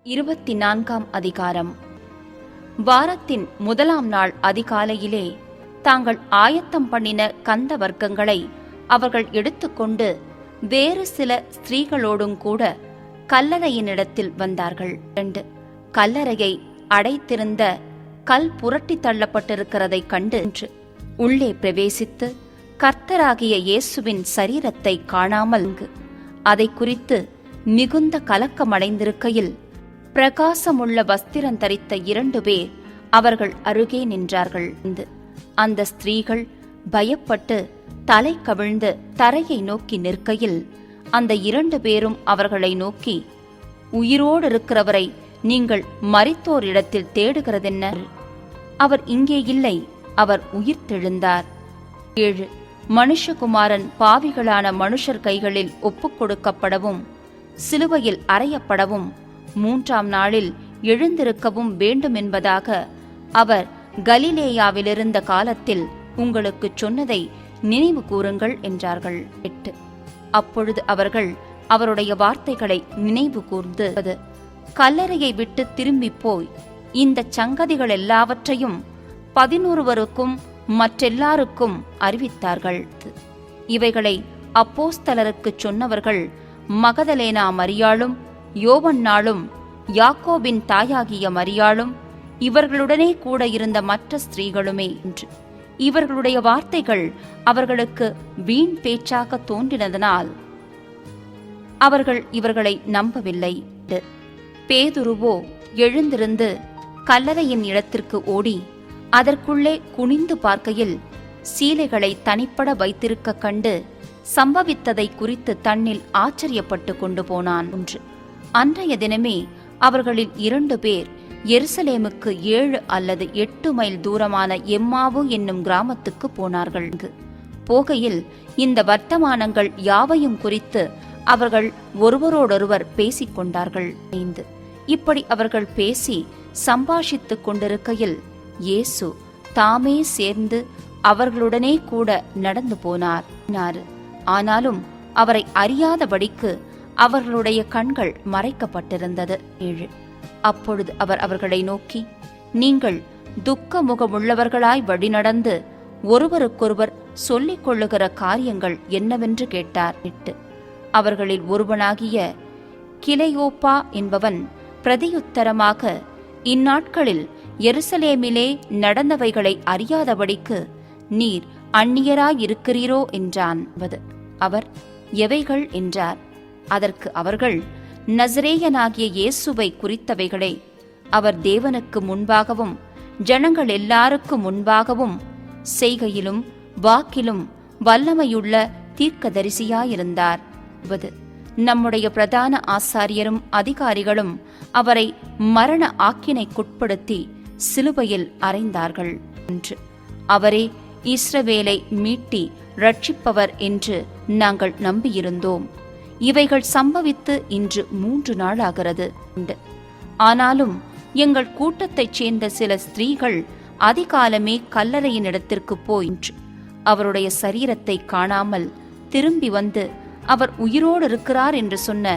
24ஆம் அதிகாரம். வாரத்தின் முதலாம் நாள் அதிகாலையிலே தாங்கள் ஆயத்தம் பண்ணின கந்த வர்க்கங்களை அவர்கள் எடுத்துக்கொண்டு வேறு சில ஸ்திரீகளோடும் கூட கல்லறையினிடத்தில் வந்தார்கள். 2 கல்லறையை அடைத்திருந்த கல் புரட்டி தள்ளப்பட்டிருக்கிறதைக் கண்டு உள்ளே பிரவேசித்து கர்த்தராகிய இயேசுவின் சரீரத்தை காணாமல் அதை குறித்து மிகுந்த கலக்கமடைந்திருக்கையில் பிரகாசமுள்ள வஸ்திரம் தரித்த 2 பேர் அவர்கள் அருகே நின்றார்கள். அந்த ஸ்திரீகள் பயப்பட்டு தலை கவிழ்ந்து தரையை நோக்கி நிற்கையில் அந்த 2 பேரும் அவர்களை நோக்கி, உயிரோடு இருக்கிறவரை நீங்கள் மரித்தோர் இடத்தில் தேடுகிறதென்ன? அவர் இங்கே இல்லை, அவர் உயிர்த்தெழுந்தார். 7 மனுஷகுமாரன் பாவிகளான மனுஷர் கைகளில் ஒப்புக் கொடுக்கப்படவும் சிலுவையில் அறையப்படவும் 3ஆம் நாளில் எழுந்திருக்கவும் வேண்டும் என்பதாக அவர் கலிலேயாவிலிருந்த காலத்தில் உங்களுக்கு சொன்னதை நினைவு கூறுங்கள் என்றார்கள். 8 அப்பொழுது அவர்கள் அவருடைய வார்த்தைகளை நினைவு கூர்ந்து கல்லறையை விட்டு திரும்பி போய் இந்த சங்கதிகள் எல்லாவற்றையும் 11 மற்றெல்லாருக்கும் அறிவித்தார்கள். இவைகளை அப்போஸ்தலருக்குச் சொன்னவர்கள் மகதலேனா மரியாளும் யோவன்னாளும் யாக்கோபின் தாயாகிய மரியாளும் இவர்களுடனே கூட இருந்த மற்ற ஸ்திரீகளுமே என்று. இவர்களுடைய வார்த்தைகள் அவர்களுக்கு வீண் பேச்சாக தோன்றினதனால் அவர்கள் இவர்களை நம்பவில்லை. பேதுருவோ எழுந்திருந்து கல்லறையின் இடத்திற்கு ஓடி அதற்குள்ளே குனிந்து பார்க்கையில் சீலைகளை தனிப்பட வைத்திருக்க கண்டு சம்பவித்ததை குறித்து தன்னில் ஆச்சரியப்பட்டு கொண்டு போனான். அன்றைய தினமே அவர்களில் 2 பேர் எருசலேமுக்கு 7 அல்லது 8 மைல் தூரமான எம்மாவு என்னும் கிராமத்துக்கு போனார்கள். போகையில் இந்த வர்த்தமானங்கள் யாவையும் குறித்து அவர்கள் ஒருவரோடொருவர் பேசிக் கொண்டார்கள். இப்படி அவர்கள் பேசி சம்பாஷித்துக் கொண்டிருக்கையில் இயேசு தாமே சேர்ந்து அவர்களுடனே கூட நடந்து போனார். ஆனாலும் அவரை அறியாதபடிக்கு அவர்களுடைய கண்கள் மறைக்கப்பட்டிருந்தது. 7 அப்பொழுது அவர் அவர்களை நோக்கி, நீங்கள் துக்க முகமுள்ளவர்களாய் வழிநடந்து ஒருவருக்கொருவர் சொல்லிக் கொள்ளுகிற காரியங்கள் என்னவென்று கேட்டார். 8 அவர்களில் ஒருவனாகிய கிளையோப்பா என்பவன் பிரதியுத்தரமாக, இந்நாட்களில் எருசலேமிலே நடந்தவைகளை அறியாதபடிக்கு நீர் அந்நியராயிருக்கிறீரோ என்றான். அவர், எவைகள் என்றார். அதற்கு அவர்கள், நசரேயனாகிய இயேசுவை குறித்தவைகளே. அவர் தேவனுக்கு முன்பாகவும் ஜனங்கள் எல்லாருக்கும் முன்பாகவும் செய்கையிலும் வாக்கிலும் வல்லமையுள்ள தீர்க்கதரிசியாயிருந்தார். நம்முடைய பிரதான ஆசாரியரும் அதிகாரிகளும் அவரை மரண ஆக்கினைக்குட்படுத்தி சிலுவையில் அறைந்தார்கள். அவரே இஸ்ரவேலை மீட்டி ரட்சிப்பவர் என்று நாங்கள் நம்பியிருந்தோம். இவைகள் சம்பவித்து இன்று 3 நாளாகிறது. ஆனாலும் எங்கள் கூட்டத்தைச் சேர்ந்த சில ஸ்திரீகள் அதிகாலமே கல்லறையின் இடத்திற்கு போய் அவருடைய சரீரத்தை காணாமல் திரும்பி வந்து அவர் உயிரோடு இருக்கிறார் என்று சொன்ன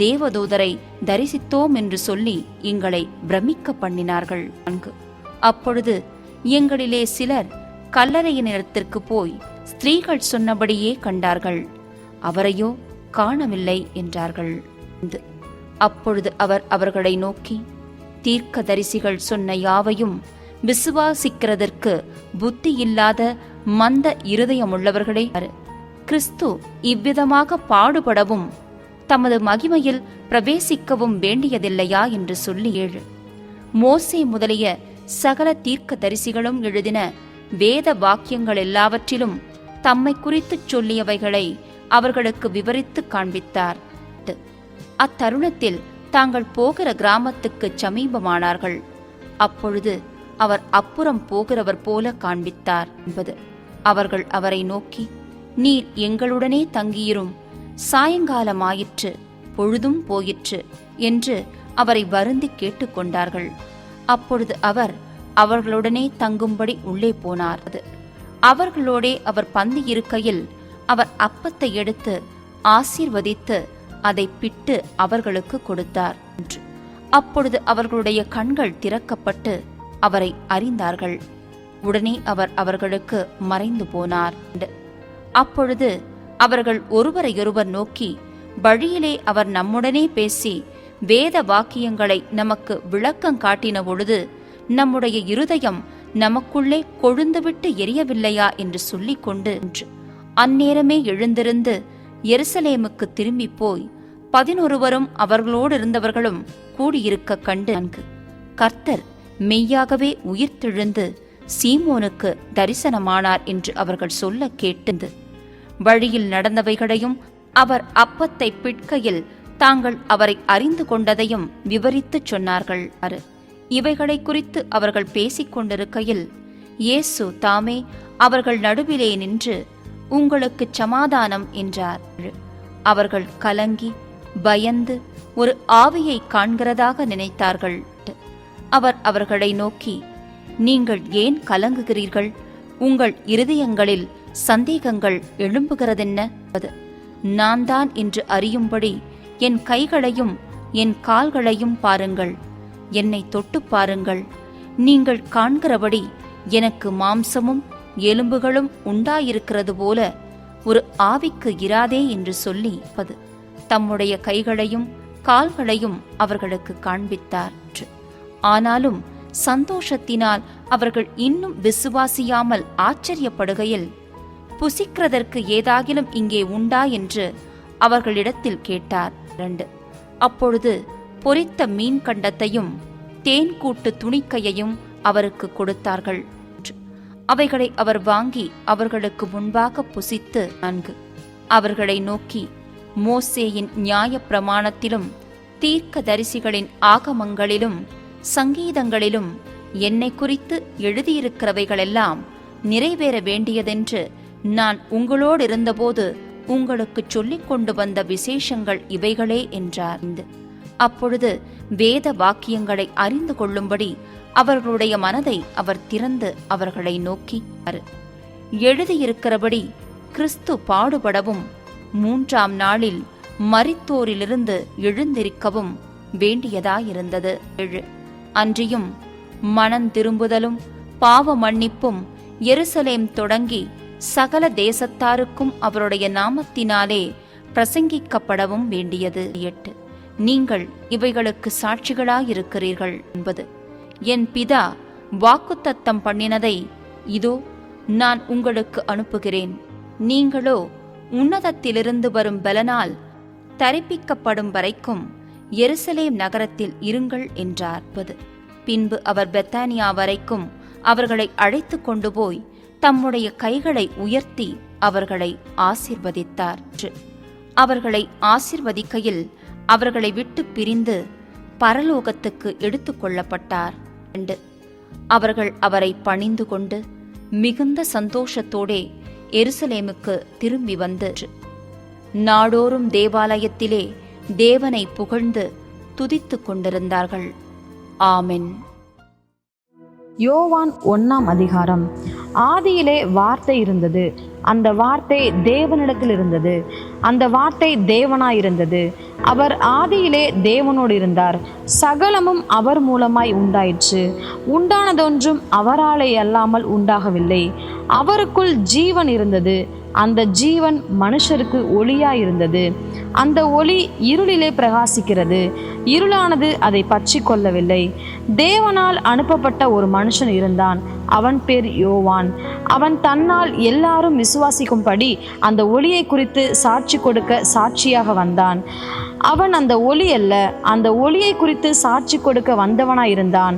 தேவதூதரை தரிசித்தோம் என்று சொல்லி எங்களை பிரமிக்க பண்ணினார்கள். அப்பொழுது எங்களிலே சிலர் கல்லறையின் இடத்திற்கு போய் ஸ்திரீகள் சொன்னபடியே கண்டார்கள், அவரையோ காணவில்லை என்றார்கள். அப்பொழுது அவர் அவர்களை நோக்கி, தீர்க்கதரிசிகள் சொன்ன யாவையும் விசுவாசிக்கிறதற்கு புத்தி இல்லாத மந்த இருதயமுள்ளவர்களே, கிறிஸ்து இவ்விதமாக பாடுபடவும் தமது மகிமையில் பிரவேசிக்கவும் வேண்டியதில்லையா என்று சொல்லி 7 மோசே முதலிய சகல தீர்க்கதரிசிகளும் எழுதின வேத வாக்கியங்கள் எல்லாவற்றிலும் தம்மை குறித்துச் சொல்லியவைகளை அவர்களுக்கு விவரித்து காண்பித்தார். அத்தருணத்தில் தாங்கள் போகிற கிராமத்துக்கு சமீபமானார்கள். அப்பொழுது அவர் அப்புறம் போகிறவர் போல காண்பித்தார் என்பது. அவர்கள் அவரை நோக்கி, நீர் எங்களுடனே தங்கியிரும், சாயங்காலமாயிற்று, பொழுதும் போயிற்று என்று அவரை வருந்தி கேட்டுக்கொண்டார்கள். அப்பொழுது அவர் அவர்களுடனே தங்கும்படி உள்ளே போனார். அவர்களோடே அவர் பந்தியிருக்கையில் அவர் அப்பத்தை எடுத்து ஆசீர்வதித்து அதை பிட்டு அவர்களுக்கு கொடுத்தார். அப்பொழுது அவர்களுடைய கண்கள் திறக்கப்பட்டு அவரை அறிந்தார்கள். உடனே அவர் அவர்களுக்கு மறைந்து போனார். அப்பொழுது அவர்கள் ஒருவரையொருவர் நோக்கி, வழியிலே அவர் நம்முடனே பேசி வேத வாக்கியங்களை நமக்கு விளக்கம் காட்டின பொழுது நம்முடைய இருதயம் நமக்குள்ளே கொழுந்துவிட்டு எரியவில்லையா என்று சொல்லிக்கொண்டு அந்நேரமே எழுந்திருந்து எருசலேமுக்கு திரும்பி போய் 11 அவர்களோடு இருந்தவர்களும் கூடியிருக்க கண்டு, கர்த்தர் மெய்யாகவே உயிர்த்தெழுந்து சீமோனுக்கு தரிசனமானார் என்று அவர்கள் சொல்ல கேட்டது. வழியில் நடந்தவைகளையும் அவர் அப்பத்தை பிட்கையில் தாங்கள் அவரை அறிந்து கொண்டதையும் விவரித்துச் சொன்னார்கள். இவைகளை குறித்து அவர்கள் பேசிக் கொண்டிருக்கையில் இயேசு தாமே அவர்கள் நடுவிலே நின்று, உங்களுக்கு சமாதானம் என்றார். அவர்கள் கலங்கி பயந்து ஒரு ஆவியை காண்கிறதாக நினைத்தார்கள். அவர் அவர்களை நோக்கி, நீங்கள் ஏன் கலங்குகிறீர்கள்? உங்கள் இருதயங்களில் சந்தேகங்கள் எழும்புகிறதென்ன? நான் தான் என்று அறியும்படி என் கைகளையும் என் கால்களையும் பாருங்கள், என்னை தொட்டு பாருங்கள். நீங்கள் காண்கிறபடி எனக்கு மாம்சமும் எலும்புகளும் உண்டாயிருக்கிறது போல ஒரு ஆவிக்கு இராதே என்று சொல்லி தம்முடைய கைகளையும் கால்களையும் அவர்களுக்கு காண்பித்தார். ஆனாலும் சந்தோஷத்தினால் அவர்கள் இன்னும் விசுவாசியாமல் ஆச்சரியப்படுகையில், புசிக்கிறதற்கு ஏதாகிலும் இங்கே உண்டா என்று அவர்களிடத்தில் கேட்டார். 2 அப்பொழுது பொரித்த மீன் கண்டத்தையும் தேன் கூட்டு துணிக்கையையும் அவருக்கு கொடுத்தார்கள். அவைகளை அவர் வாங்கி அவர்களுக்கு முன்பாக புசித்து 4 அவர்களை நோக்கி, மோசேயின் நியாய பிரமாணத்திலும் தீர்க்க தரிசிகளின் ஆகமங்களிலும் சங்கீதங்களிலும் என்னை குறித்து எழுதியிருக்கிறவைகளெல்லாம் நிறைவேற வேண்டியதென்று நான் உங்களோடு இருந்தபோது உங்களுக்கு சொல்லிக் கொண்டு வந்த விசேஷங்கள் இவைகளே என்றார். அப்பொழுது வேத வாக்கியங்களை அறிந்து கொள்ளும்படி அவர்களுடைய மனதை அவர் திறந்து அவர்களை நோக்கி, எழுதியிருக்கிறபடி கிறிஸ்து பாடுபடவும் 3ஆம் நாளில் மரித்தோரிலிருந்து எழுந்திருக்கவும் வேண்டியதாயிருந்தது. 7 அன்றியும் மனம் திரும்புதலும் பாவ மன்னிப்பும் எருசலேம் தொடங்கி சகல தேசத்தாருக்கும் அவருடைய நாமத்தினாலே பிரசங்கிக்கப்படவும் வேண்டியது. 8 நீங்கள் இவைகளுக்கு சாட்சிகளாயிருக்கிறீர்கள். 9 என் பிதா வாக்குத்தத்தம் பண்ணினதை இதோ நான் உங்களுக்கு அனுப்புகிறேன். நீங்களோ உன்னதத்திலிருந்து வரும் பலனால் தரிப்பிக்கப்படும் வரைக்கும் எருசலேம் நகரத்தில் இருங்கள் என்றார். பின்பு அவர் பெத்தானியா வரைக்கும் அவர்களை அழைத்து கொண்டு போய் தம்முடைய கைகளை உயர்த்தி அவர்களை ஆசீர்வதித்தார். அவர்களை ஆசீர்வதிக்கையில் அவர்களை விட்டு பிரிந்து பரலோகத்துக்கு எடுத்துக்கொள்ளப்பட்டார். அவர்கள் அவரை பணிந்து கொண்டு மிகுந்த சந்தோஷத்தோடே எருசலேமுக்கு திரும்பி வந்து நாடோறும் தேவாலயத்திலே தேவனை புகழ்ந்து துதித்துக் கொண்டிருந்தார்கள். ஆமென். யோவான் 1ஆம் அதிகாரம். ஆதியிலே வார்த்தை இருந்தது, அந்த வார்த்தை தேவனிடத்தில் இருந்தது, அந்த வார்த்தை தேவனாயிருந்தது. அவர் ஆதியிலே தேவனோடு இருந்தார். சகலமும் அவர் மூலமாய் உண்டாயிற்று. உண்டானதொன்றும் அவராலே அல்லாமல் உண்டாகவில்லை. அவருக்குள் ஜீவன் இருந்தது. அந்த ஜீவன் மனுஷருக்கு ஒளியாயிருந்தது. அந்த ஒளி இருளிலே பிரகாசிக்கிறது. இருளானது அதை பற்றி கொள்ளவில்லை. தேவனால் அனுப்பப்பட்ட ஒரு மனுஷன் இருந்தான். அவன் பேர் யோவான். அவன் தன்னால் எல்லாரும் விசுவாசிக்கும்படி அந்த ஒளியை குறித்து சாட்சி கொடுக்க சாட்சியாக வந்தான். அவன் அந்த ஒளி அல்ல, அந்த ஒளியை குறித்து சாட்சி கொடுக்க வந்தவனாயிருந்தான்.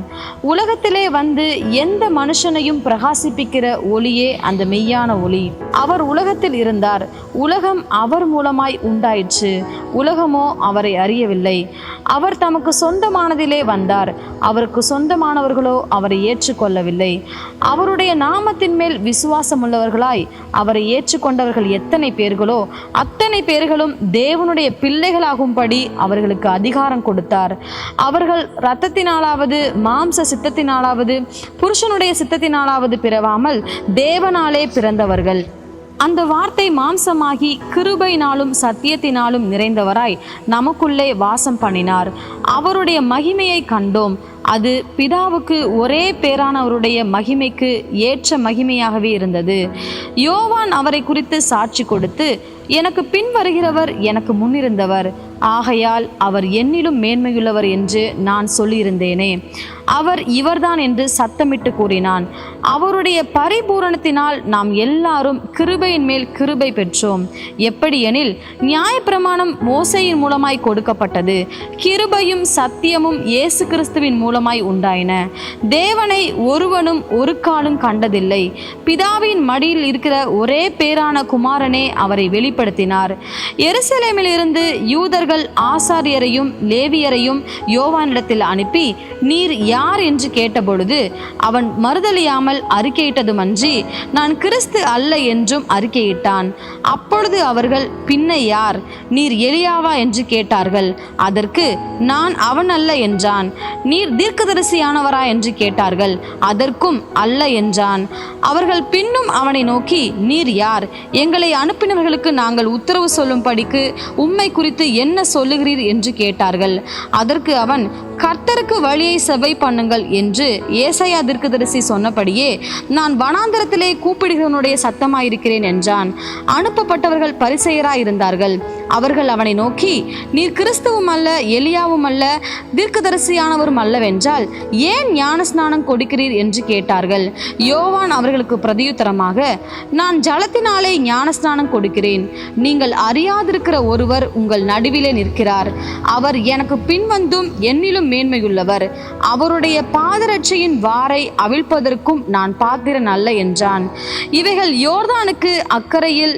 உலகத்திலே வந்து எந்த மனுஷனையும் பிரகாசிப்பிக்கிற ஒளியே அந்த மெய்யான ஒளி. அவர் உலகத்தில் இருந்தார். உலகம் அவர் மூலமாய் உண்டாயிற்று. உலகமோ அவரை அறியவில்லை. அவர் தமக்கு சொந்தமானதிலே வந்தார். அவருக்கு சொந்தமானவர்களோ அவரை ஏற்றுக்கொள்ளவில்லை. அவருடைய நாமத்தின் மேல் விசுவாசமுள்ளவர்களாய் அவரை ஏற்றுக்கொண்டவர்கள் எத்தனை பேர்களோ அத்தனை பேர்களும் தேவனுடைய பிள்ளைகளாகும்படி அவர்களுக்கு அதிகாரம் கொடுத்தார். அவர்கள் இரத்தத்தினாலாவது மாம்ச சித்தத்தினாலாவது புருஷனுடைய சித்தத்தினாலாவது பிறவாமல் தேவனாலே பிறந்தவர்கள். அந்த வார்த்தை மாம்சமாகி கிருபையினாலும் சத்தியத்தினாலும் நிறைந்தவராய் நமக்குள்ளே வாசம் பண்ணினார். அவருடைய மகிமையை கண்டோம். அது பிதாவுக்கு ஒரே பேரானவருடைய மகிமைக்கு ஏற்ற மகிமையாகவே இருந்தது. யோவான் அவரை குறித்து சாட்சி கொடுத்து, எனக்கு பின் வருகிறவர் எனக்கு முன்னிருந்தவர், ஆகையால் அவர் என்னிலும் மேன்மையுள்ளவர் என்று நான் சொல்லியிருந்தேனே, அவர் இவர்தான் என்று சத்தமிட்டு கூறினான். அவருடைய பரிபூரணத்தினால் நாம் எல்லாரும் கிருபையின் மேல் கிருபை பெற்றோம். எப்படியெனில் நியாயப்பிரமாணம் மோசேயின் மூலமாய் கொடுக்கப்பட்டது, கிருபையும் சத்தியமும் இயேசு கிறிஸ்துவின் மூலமாய் உண்டாயின. தேவனை ஒருவனும் ஒரு காலும் கண்டதில்லை. பிதாவின் மடியில் இருக்கிற ஒரே பேரான குமாரனே அவரை வெளிப்படுத்தினார். எருசலேமிலிருந்து யூதர்கள் ஆசாரியரையும் லேவியரையும் யோவானிடத்தில் அனுப்பி, நீர் யார் என்று கேட்டபொழுது அவன் மறுதலியாமல் அறிக்கையிட்டதுமன்றி நான் கிறிஸ்து அல்ல என்றும் அறிக்கையிட்டான். அப்பொழுது அவர்கள், பின்ன யார், நீர் எலியாவா என்று கேட்டார்கள். அதற்கு நான் அவன் அல்ல என்றான். நீர் தீர்க்கதரிசியானவரா என்று கேட்டார்கள். அதற்கும் அல்ல என்றான். அவர்கள் பின்னும் அவனை நோக்கி, நீர் யார், எங்களை அனுப்பினவர்களுக்கு நாங்கள் உத்தரவு சொல்லும்படிக்கு உம்மை குறித்து என்ன சொல்லுகிறீர் என்று கேட்டார்கள். அதற்கு அவன், கர்த்தருக்கு வழியை செவ்வை பண்ணுங்கள் என்று ஏசாயா தீர்க்கதரிசி சொன்னபடியே நான் வனாந்தரத்திலே கூப்பிடுகிறவனுடைய சத்தமாயிருக்கிறேன் என்றான். அனுப்பப்பட்டவர்கள் பரிசேயராயிருந்தார்கள். அவர்கள் அவனை நோக்கி, நீர் கிறிஸ்துவும் அல்ல, எலியாவும் அல்ல, தீர்க்கதரிசியானவரும் அல்லவென்றால் ஏன் ஞானஸ்நானம் கொடுக்கிறீர் என்று கேட்டார்கள். யோவான் அவர்களுக்கு பிரதியுத்தரமாக, நான் ஜலத்தினாலே ஞானஸ்நானம் கொடுக்கிறேன். நீங்கள் அறியாதிருக்கிற ஒருவர் உங்கள் நடுவிலே நிற்கிறார். அவர் எனக்கு பின்வந்தும் என்னிலும் மேன்மையுள்ளவர். அவருடைய பாதரட்சையின் வாரை அவிழ்ப்பதற்கும் நான் பாத்திரன் அல்ல என்றான். இவைகள் யோர்தானுக்கு அக்கறையில்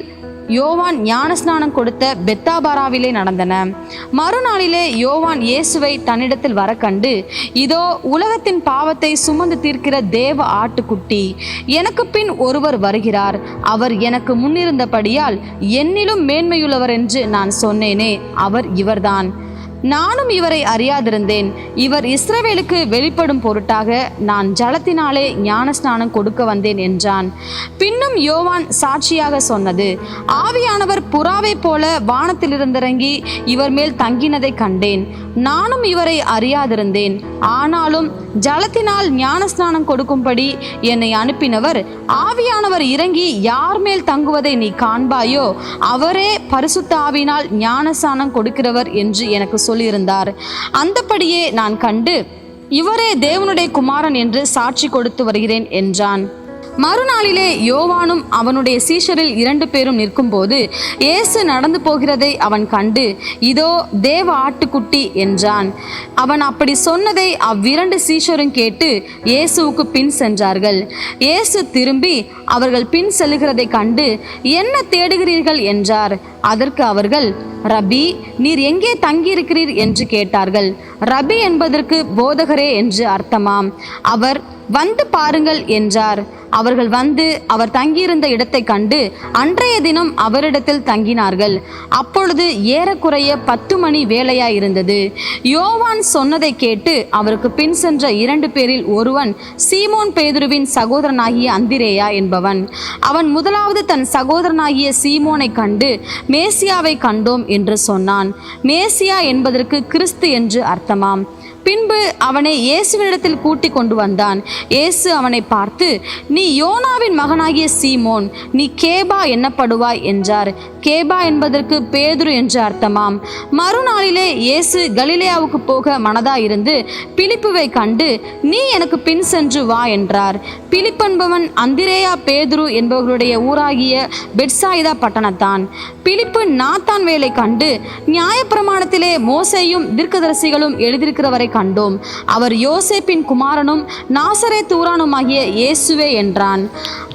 யோவான் ஞானஸ்நானம் கொடுத்த பெத்தாபாராவிலே நடந்தன. மறுநாளிலே யோவான் இயேசுவை தன்னிடத்தில் வர கண்டு, இதோ உலகத்தின் பாவத்தை சுமந்து தீர்க்கிற தேவ ஆட்டுக்குட்டி, எனக்கு பின் ஒருவர் வருகிறார், அவர் எனக்கு முன்னிருந்தபடியால் என்னிலும் மேன்மையுள்ளவர் என்று நான் சொன்னேனே, அவர் இவர்தான். நானும் இவரை அறியாதிருந்தேன். இவர் இஸ்ரவேலுக்கு வெளிப்படும் பொருட்டாக நான் ஜலத்தினாலே ஞானஸ்நானம் கொடுக்க வந்தேன் என்றான். பின்னும் யோவான் சாட்சியாக சொன்னது, ஆவியானவர் புறாவை போல வானத்திலிருந்திறங்கி இவர் மேல் தங்கினதை கண்டேன். நானும் இவரை அறியாதிருந்தேன். ஆனாலும் ஜலத்தினால் ஞானஸ்நானம் கொடுக்கும்படி என்னை அனுப்பினவர், ஆவியானவர் இறங்கி யார் மேல் தங்குவதை நீ காண்பாயோ அவரே பரிசுத்த ஆவியினால் ஞானஸ்நானம் கொடுக்கிறவர் என்று எனக்கு சொல்லியிருந்தார். அந்தபடியே நான் கண்டு இவரே தேவனுடைய குமாரன் என்று சாட்சி கொடுத்து வருகிறேன் என்றான். மறுநாளிலே யோவானும் அவனுடைய சீஷரில் 2 பேரும் நிற்கும்போது இயேசு நடந்து போகிறதை அவன் கண்டு, இதோ தேவ ஆட்டுக்குட்டி என்றான். அவன் அப்படி சொன்னதை அவ்விரண்டு சீஷரும் கேட்டு இயேசுவுக்கு பின் சென்றார்கள். இயேசு திரும்பி அவர்கள் பின் செல்லுகிறதை கண்டு, என்ன தேடுகிறீர்கள் என்றார். அதற்கு அவர்கள், ரபி, நீர் எங்கே தங்கியிருக்கிறீர் என்று கேட்டார்கள். ரபி என்பதற்கு போதகரே என்று அர்த்தமாம். அவர், வந்து பாருங்கள் என்றார். அவர்கள் வந்து அவர் தங்கியிருந்த இடத்தை கண்டு அன்றைய தினம் அவரிடத்தில் தங்கினார்கள். அப்பொழுது ஏறக்குறைய 10 மணி வேளையாயிருந்தது. யோவான் சொன்னதை கேட்டு அவருக்கு பின் சென்ற 2 பேரில் ஒருவன் சீமோன் பேதுருவின் சகோதரனாகிய அந்திரேயா என்பவன். அவன் முதலாவது தன் சகோதரனாகிய சீமோனை கண்டு, மேசியாவை கண்டோம் என்று சொன்னான். மேசியா என்பதற்கு கிறிஸ்து என்று அர்த்தமாம். பின்பு அவனை இயேசுவினிடத்தில் கூட்டிக் கொண்டு வந்தான். இயேசு அவனை பார்த்து, நீ யோனாவின் மகனாகிய சீமோன், நீ கேபா என்னப்படுவாய் என்றார். கேபா என்பதற்கு பேதுரு என்று அர்த்தமாம். மறுநாளிலே இயேசு கலிலேயாவுக்கு போக மனதாயிருந்து பிலிப்புவை கண்டு, நீ எனக்கு பின் சென்று வா என்றார். பிலிப்பு என்பவன் அந்திரேயா பேதுரு என்பவர்களுடைய ஊராகிய பெட்சாயிதா பட்டணத்தான். பிலிப்பு நாத்தான் வேலை கண்டு, நியாயப்பிரமாணத்திலே மோசேயும் தீர்க்கதரிசிகளும் எழுதியிருக்கிறவரை கண்டோம், அவர் யோசேப்பின் குமாரனும் நாசரேத் ஊரானுமாகிய இயேசுவே என்றான்.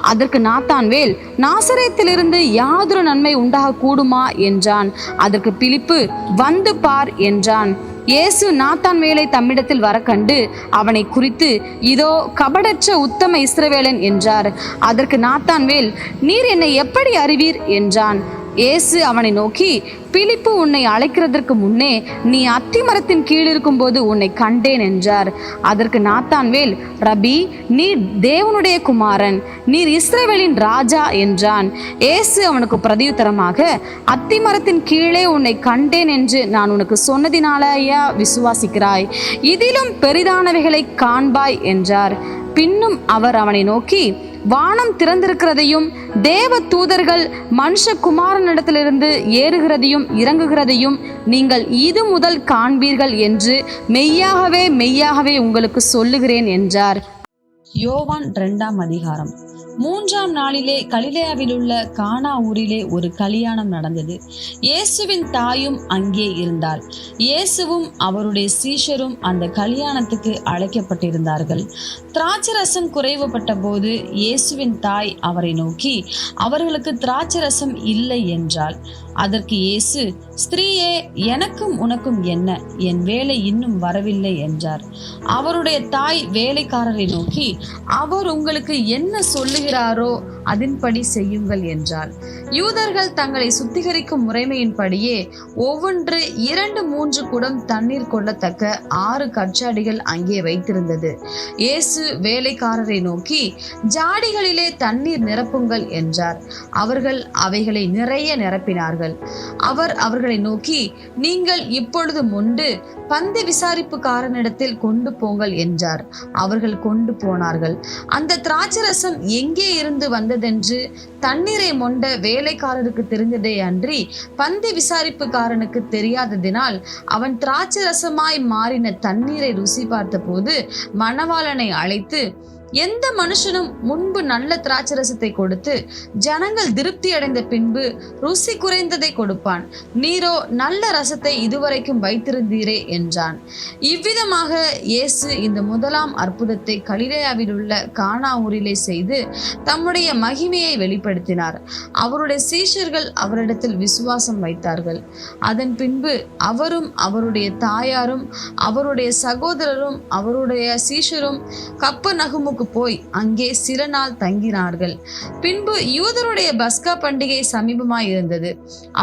அதற்கு நாத்தான்வேல், நாசரேத்திலிருந்து யாதொரு நன்மை உண்டாக கூடுமா என்றான். அதற்கு பிலிப்பு, வந்து பார் என்றான். இயேசு நாத்தான்வேலை தம்மிடத்தில் வர கண்டு அவனை குறித்து, இதோ கபடற்ற உத்தம இஸ்ரவேலன் என்றார். அதற்கு நாத்தான்வேல், நீர் என்னை எப்படி அறிவீர் என்றான். இயேசு அவனை நோக்கி, பிலிப்பு உன்னை அழைக்கிறதற்கு முன்னே நீ அத்திமரத்தின் கீழ் இருக்கும்போது உன்னை கண்டேன் என்றார். அதற்கு நாத்தான்வேல், ரபி, நீர் தேவனுடைய குமாரன், நீர் இஸ்ரவேலின் ராஜா என்றான். இயேசு அவனுக்கு பிரதியுத்தரமாக, அத்திமரத்தின் கீழே உன்னை கண்டேன் என்று நான் உனக்கு சொன்னதினாலேயா விசுவாசிக்கிறாய்? இதிலும் பெரிதானவைகளை காண்பாய் என்றார். பின்னும் அவர் அவனை நோக்கி, வானம் திறந்திருக்கிறதையும் தேவ தூதர்கள் மனுஷகுமாரனிடத்திலிருந்து ஏறுகிறதையும் இறங்குகிறதையும் நீங்கள் இது முதல் காண்பீர்கள் என்று மெய்யாகவே மெய்யாகவே உங்களுக்கு சொல்லுகிறேன் என்றார். யோவான் 2ஆம் அதிகாரம். 3ஆம் நாளிலே கலிலேயாவில் உள்ள கானா ஊரிலே ஒரு கல்யாணம் நடந்தது. இயேசுவின் தாயும் அங்கே இருந்தாள். இயேசுவும் அவருடைய சீஷரும் அந்த கல்யாணத்துக்கு அழைக்கப்பட்டிருந்தார்கள். திராட்சரசம் குறைவுபட்ட போது இயேசுவின் தாய் அவரை நோக்கி, அவர்களுக்கு திராட்சரசம் இல்லை என்றாள். அதற்கு இயேசு, ஸ்திரீயே, எனக்கும் உனக்கும் என்ன? என் வேலை இன்னும் வரவில்லை என்றார். அவருடைய தாய் வேலைக்காரரை நோக்கி, அவர் உங்களுக்கு என்ன சொல்லுகிறாரோ அதன்படி செய்யுங்கள் என்றார். யூதர்கள் தங்களை சுத்திகரிக்கும் முறைமையின்படியே ஒவ்வொன்று 2-3 குடம் தண்ணீர் கொள்ளத்தக்க 6 கற்சாடிகள் அங்கே வைத்திருந்தது. இயேசு வேலைக்காரரை நோக்கி, ஜாடிகளிலே தண்ணீர் நிரப்புங்கள் என்றார். அவர்கள் அவைகளை நிறைய நிரப்பினார்கள். அவர் அவர்களை நோக்கி, நீங்கள் இப்பொழுது மொண்டு பந்தி விசாரிப்புக்காரனிடத்தில் கொண்டு போங்கள் என்றார். அவர்கள் கொண்டு போனார்கள். அந்த திராட்சரசம் எங்கே இருந்து வந்ததென்று தண்ணீரை மொண்ட வேலைக்காரருக்கு தெரிந்ததே அன்றி பந்தி விசாரிப்புக்காரனுக்கு தெரியாததினால் அவன் திராட்சரசமாய் மாறின தண்ணீரை ருசி பார்த்த போது மணவாளனை அழைத்து, எந்த மனுஷனும் முன்பு நல்ல திராட்சரசத்தை கொடுத்து ஜனங்கள் திருப்தி அடைந்த பின்பு ருசி குறைந்ததை கொடுப்பான், நீரோ நல்ல ரசத்தை இதுவரைக்கும் வைத்திருந்தீரே என்றான். இவ்விதமாக இயேசு இந்த முதலாம் அற்புதத்தை கலிலேயாவில் உள்ள கானா ஊரிலே செய்து தம்முடைய மகிமையை வெளிப்படுத்தினார். அவருடைய சீஷர்கள் அவரிடத்தில் விசுவாசம் வைத்தார்கள். அதன் பின்பு அவரும் அவருடைய தாயாரும் அவருடைய சகோதரரும் அவருடைய சீஷரும் கப்பர்நகூமுக்கு போய் அங்கே சில நாள் தங்கினார்கள். பின்பு யூதருடைய பஸ்கா பண்டிகை சமீபமாய் இருந்தது.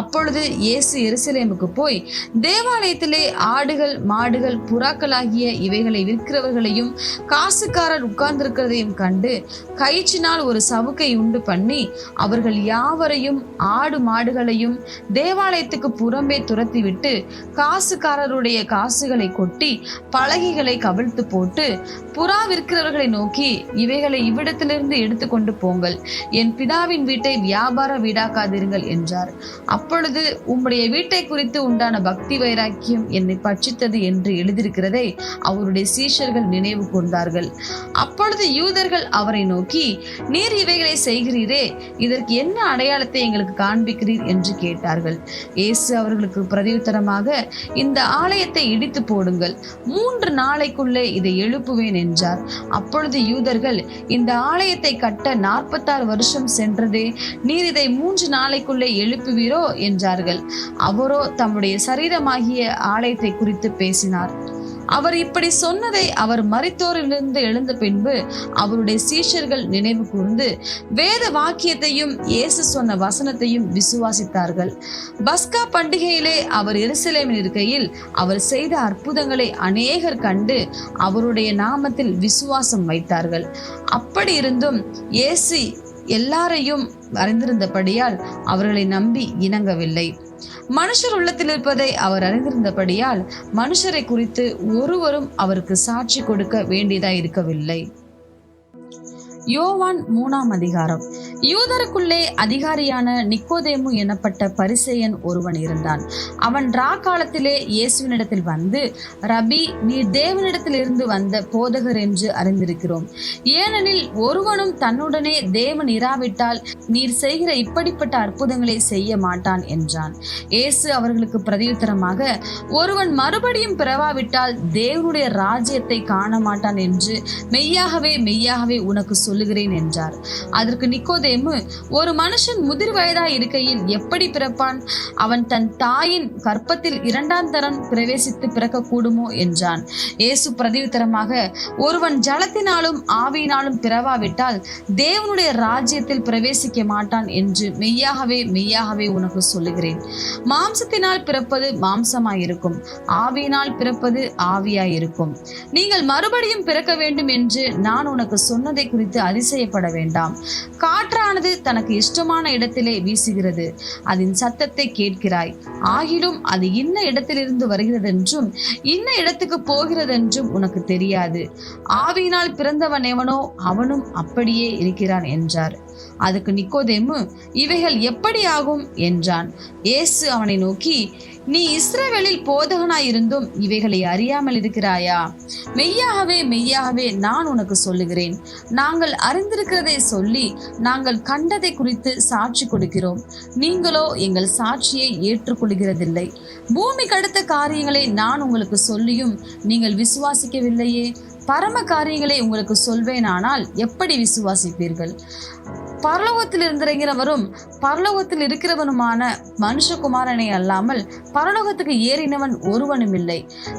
அப்பொழுது இயேசு எருசலேமுக்கு போய் தேவாலயத்திலே ஆடுகள், மாடுகள், புறாக்களாகிய இவைகளை விற்கிறவர்களையும் காசுக்காரர் உட்கார்ந்திருக்கிறதையும் கண்டு கயிற்றினால் ஒரு சவுக்கை உண்டு பண்ணி அவர்கள் யாவரையும் ஆடு மாடுகளையும் தேவாலயத்துக்கு புறம்பே துரத்திவிட்டு காசுக்காரருடைய காசுகளை கொட்டி பலகைகளை கவிழ்த்து போட்டு புறா விற்கிறவர்களை நோக்கி, இவைகளை இவ்விடத்திலிருந்து எடுத்துக்கொண்டு போங்கள், என் பிதாவின் வீட்டை வியாபார வீடாக்காதீர்கள் என்றார். அப்பொழுது உம்முடைய வீட்டை குறித்து உண்டான பக்தி வைராக்கியம் என்னை பட்சித்தது என்று எழுதியிருக்கிறதை அவருடைய சீஷர்கள் நினைவு கூர்ந்தார்கள். அப்பொழுது யூதர்கள் அவரை நோக்கி, நீர் இவைகளை செய்கிறீரே, இதற்கு என்ன அடையாளத்தை எங்களுக்கு காண்பிக்கிறீர் என்று கேட்டார்கள். இயேசு அவர்களுக்கு பிரதியுத்தரமாக, இந்த ஆலயத்தை இடித்து போடுங்கள், 3 நாளைக்குள்ளே இதை எழுப்புவேன் என்றார். அப்பொழுது யூதர்கள், இந்த ஆலயத்தை கட்ட 46 வருஷம் சென்றதே, நீர் இதை 3 நாளைக்குள்ளே எழுப்புவீரோ என்றார்கள். அவரோ தம்முடைய சரீரமாகிய ஆலயத்தை குறித்து பேசினார். அவர் இப்படி சொன்னதை அவர் மரித்தோரிலிருந்து எழுந்த பின்பு அவருடைய சீஷர்கள் நினைவு கூர்ந்து வேத வாக்கியத்தையும் இயேசு சொன்ன வசனத்தையும் விசுவாசித்தார்கள். பஸ்கா பண்டிகையிலே அவர் எருசலேமில் இருக்கையில் அவர் செய்த அற்புதங்களை அநேகர் கண்டு அவருடைய நாமத்தில் விசுவாசம் வைத்தார்கள். அப்படி இருந்தும் இயேசு எல்லாரையும் அறிந்திருந்தபடியால் அவர்களை நம்பி இணங்கவில்லை. மனுஷர் உள்ளத்தில் இருப்பதை அவர் அறிந்திருந்தபடியால் மனுஷரை குறித்து ஒருவரும் அவருக்கு சாட்சி கொடுக்க வேண்டியதாய் இருக்கவில்லை. யோவான் 3ஆம் அதிகாரம். யூதருக்குள்ளே அதிகாரியான நிக்கோதேமு எனப்பட்ட பரிசேயன் ஒருவன் இருந்தான். அவன் ராக்காலத்திலே இயேசுவினிடத்தில் வந்து, ரபி, நீர் தேவனிடத்தில் இருந்து வந்த போதகர் என்று அறிந்திருக்கிறோம். ஏனெனில் ஒருவனும் தன்னுடனே தேவன் இராவிட்டால் நீர் செய்கிற இப்படிப்பட்ட அற்புதங்களை செய்ய மாட்டான் என்றான். இயேசு அவர்களுக்கு பிரதியுத்தரமாக, ஒருவன் மறுபடியும் பிறவாவிட்டால் தேவனுடைய ராஜ்யத்தை காண மாட்டான் என்று மெய்யாகவே மெய்யாகவே உனக்கு சொல்லுகிறேன் என்றார். அதற்கு நிக்கோதேமு நிக்கோதேமு, ஒரு மனுஷன் முதிர் வயதாய் இருக்கையில் எப்படி பிறப்பான்? அவன் தன் தாயின் கர்ப்பத்தில் 2ஆம் தரம் பிரவேசித்து பிறக்க கூடுமோ என்றான். இயேசு பிரதியுத்தரமாக, ஒருவன் ஜலத்தினாலும் ஆவியினாலும் பிறவாவிட்டால் தேவனுடைய ராஜ்யத்தில் பிரவேசிக்க மாட்டான் என்று மெய்யாகவே மெய்யாகவே உனக்கு சொல்லுகிறேன். மாம்சத்தினால் பிறப்பது மாம்சமாயிருக்கும், ஆவியினால் பிறப்பது ஆவியாயிருக்கும். நீங்கள் மறுபடியும் பிறக்க வேண்டும் என்று நான் உனக்கு சொன்னதை குறித்து அதிசயப்பட வேண்டாம். காற்றானது தனக்கு இஷ்டமான இடத்திலே வீசுகிறது, அதன் சத்தத்தை கேட்கிறாய், ஆகிலும் அது இன்ன இடத்திலிருந்து வருகிறதென்றும் இன்ன இடத்துக்கு போகிறதென்றும் உனக்கு தெரியாது. ஆவியினால் பிறந்தவன் எவனோ அவனும் அப்படியே இருக்கிறான் என்றார். அதுக்கு நிக்கோதேமு, இவைகள் எப்படி ஆகும் என்றான். இயேசு அவனை நோக்கி, நீ இஸ்ரவேலில் போதகனாயிருந்தும் இவைகளை அறியாமல் இருக்கிறாயா? மெய்யாகவே மெய்யாகவே நான் உனக்கு சொல்லுகிறேன், நாங்கள் அறிந்திருக்கிறதை சொல்லி நாங்கள் கண்டதை குறித்து சாட்சி கொடுக்கிறோம், நீங்களோ எங்கள் சாட்சியை ஏற்றுக்கொள்கிறதில்லை. பூமிக்கு அடுத்த காரியங்களை நான் உங்களுக்கு சொல்லியும் நீங்கள் விசுவாசிக்கவில்லையே. பரம காரியங்களை உங்களுக்கு சொல்வேனானால் எப்படி விசுவாசிப்பீர்கள்? பரலோகத்தில் இருந்திறங்கிறவரும் பரலோகத்தில் இருக்கிறவனுமான மனுஷகுமாரனை அல்லாமல் பரலோகத்துக்கு ஏறினவன் ஒருவனும் இல்லை.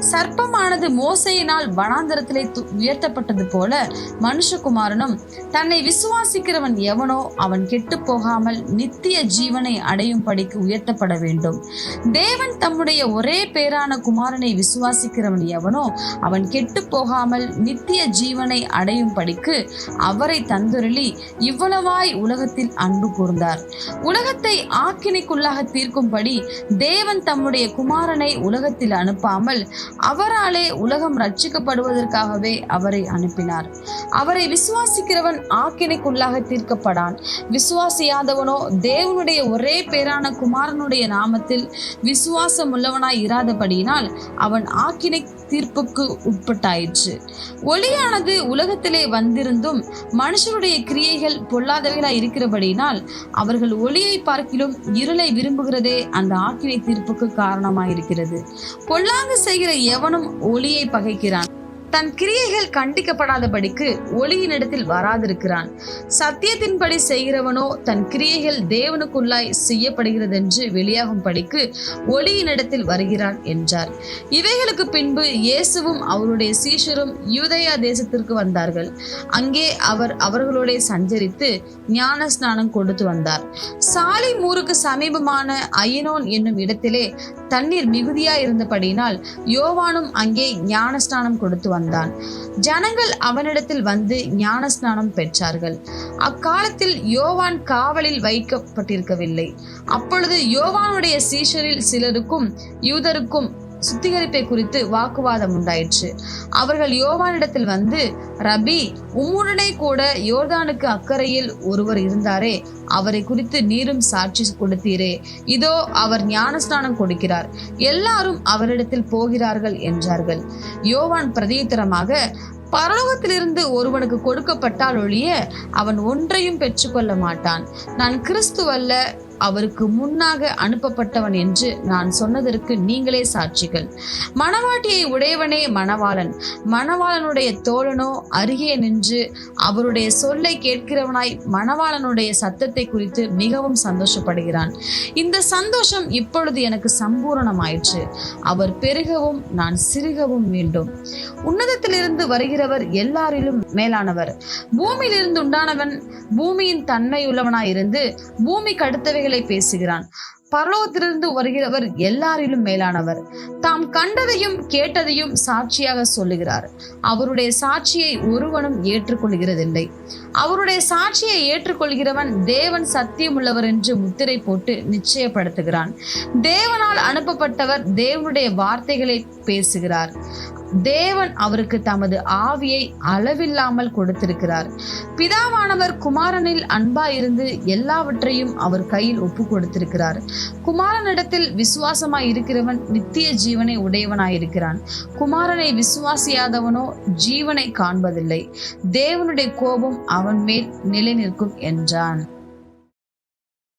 சர்ப்பமானது மோசையினால் வனாந்தரத்திலே உயர்த்தப்பட்டது போல மனுஷகுமாரனும் தன்னை விசுவாசிக்கிறவன் எவனோ அவன் கெட்டு போகாமல் நித்திய ஜீவனை அடையும் படிக்கு உயர்த்தப்பட வேண்டும். தேவன் தம்முடைய ஒரே பேரான குமாரனை விசுவாசிக்கிறவன் எவனோ அவன் கெட்டு போகாமல் நித்திய ஜீவனை அடையும் படிக்கு அவரை தந்துருளி இவ்வளவாய் உலகத்தில் அன்பு கூர்ந்தார். உலகத்தை ஆக்கினைக்குள்ளாக தீர்க்கும்படி தேவன் தம்முடைய குமாரனை உலகத்தில் அனுப்பாமல் அவராலே உலகம் ரட்சிக்கப்படுவதற்காகவே அவரை அனுப்பினார். அவரை விசுவாசிக்கிறவன் ஆக்கினைக்குள்ளாக தீர்க்கப்படான். விசுவாசியாதவனோ தேவனுடைய ஒரே பேரான குமாரனுடைய நாமத்தில் விசுவாசம் உள்ளவனாய் இராதபடியினால் அவன் ஆக்கினை தீர்ப்புக்கு உட்பட்டாயிற்று. ஒளியானது உலகத்திலே வந்திருந்தும் மனுஷருடைய கிரியைகள் பொல்லாதவைகளாய் இருக்கிறபடியினால் அவர்கள் ஒளியை பார்க்கிலும் இருளை விரும்புகிறதே அந்த ஆக்கினை தீர்ப்புக்கு காரணமாயிருக்கிறது. பொல்லாங்கு செய்கிற எவனும் ஒளியை பகைக்கிறான், தன் கிரியைகள் கண்டிக்கப்படாதபடிக்கு ஒளியினிடத்தில் வராதிருக்கிறான். சத்தியத்தின்படி செய்கிறவனோ தன் கிரியைகள் தேவனுக்குள்ளாய் செய்யப்படுகிறதென்று வெளியாகும் படிக்கு ஒளியினிடத்தில் வருகிறான் என்றார். இவைகளுக்கு பின்பு இயேசுவும் அவருடைய சீஷரும் யூதேயா தேசத்திற்கு வந்தார்கள். அங்கே அவர் அவர்களோட சஞ்சரித்து ஞான ஸ்நானம் கொடுத்து வந்தார். சாலிம் ஊருக்கு சமீபமான அயனோன் என்னும் இடத்திலே தண்ணீர் மிகுதியாய் இருந்தபடியினால் யோவானும் அங்கே ஞான ஸ்நானம் கொடுத்து வந்தான். ஜனங்கள் அவனிடத்தில் வந்து ஞான ஸ்நானம் பெற்றார்கள். அக்காலத்தில் யோவான் காவலில் வைக்கப்பட்டிருக்கவில்லை. அப்பொழுது யோவானுடைய சீஷரில் சிலருக்கும் யூதருக்கும் சுத்திகரிப்பை குறித்து வாக்குவாதம் உண்டாயிற்று. அவர்கள் யோவானிடத்தில் வந்து, ரபி, உம்முடனே கூட யோர்தானுக்கு அக்கறையில் ஒருவர் இருந்தாரே, அவரை குறித்து நீரும் சாட்சி கொடுத்தீரே, இதோ அவர் ஞானஸ்நானம் கொடுக்கிறார், எல்லாரும் அவரிடத்தில் போகிறார்கள் என்றார்கள். யோவான் பிரதியுத்தரமாக, பரலோகத்திலிருந்து ஒருவனுக்கு கொடுக்கப்பட்டால் ஒழிய அவன் ஒன்றையும் பெற்றுக்கொள்ள மாட்டான். நான் கிறிஸ்துவல்ல, அவருக்கு முன்னாக அனுப்பப்பட்டவன் என்று நான் சொன்னதற்கு நீங்களே சாட்சிகள். மணவாட்டியை உடையவனே மணவாளன். மணவாளனுடைய தோழனோ அருகே நின்று அவருடைய சொல்லை கேட்கிறவனாய் மணவாளனுடைய சத்தத்தை குறித்து மிகவும் சந்தோஷப்படுகிறான். இந்த சந்தோஷம் இப்பொழுது எனக்கு சம்பூரணமாயிற்று. அவர் பெருகவும் நான் சிறுகவும் வேண்டும். உன்னதத்திலிருந்து வருகிறவர் எல்லாரிலும் மேலானவர். பூமியிலிருந்து உண்டானவன் பூமியின் தன்மை உள்ளவனாயிருந்து பூமிக்கு அடுத்தவை பேசுகிறான். பரலோகத்திலிருந்து வருகிறவர் எல்லாரிலும் மேலானவர். தாம் கண்டதையும் கேட்டதையும் சாட்சியாக சொல்லுகிறார். அவருடைய சாட்சியை ஒருவனும் ஏற்றுக்கொள்கிறதில்லை. அவருடைய சாட்சியை ஏற்றுக்கொள்கிறவன் தேவன் சத்தியம் உள்ளவர் என்று முத்திரை போட்டு நிச்சயப்படுத்துகிறான். தேவனால் அனுப்பப்பட்டவர் தேவனுடைய வார்த்தைகளை பேசுகிறார். தேவன் அவருக்கு தமது ஆவியை அளவில்லாமல் கொடுத்திருக்கிறார். பிதாவானவர் குமாரனில் அன்பாயிருந்து எல்லாவற்றையும் அவர் கையில் ஒப்பு கொடுத்திருக்கிறார். குமாரனிடத்தில் விசுவாசமாய் இருக்கிறவன் நித்திய ஜீவனை உடையவனாயிருக்கிறான். குமாரனை விசுவாசியாதவனோ ஜீவனை காண்பதில்லை. தேவனுடைய கோபம் அவன் மேல் நிலை நிற்கும் என்றான்.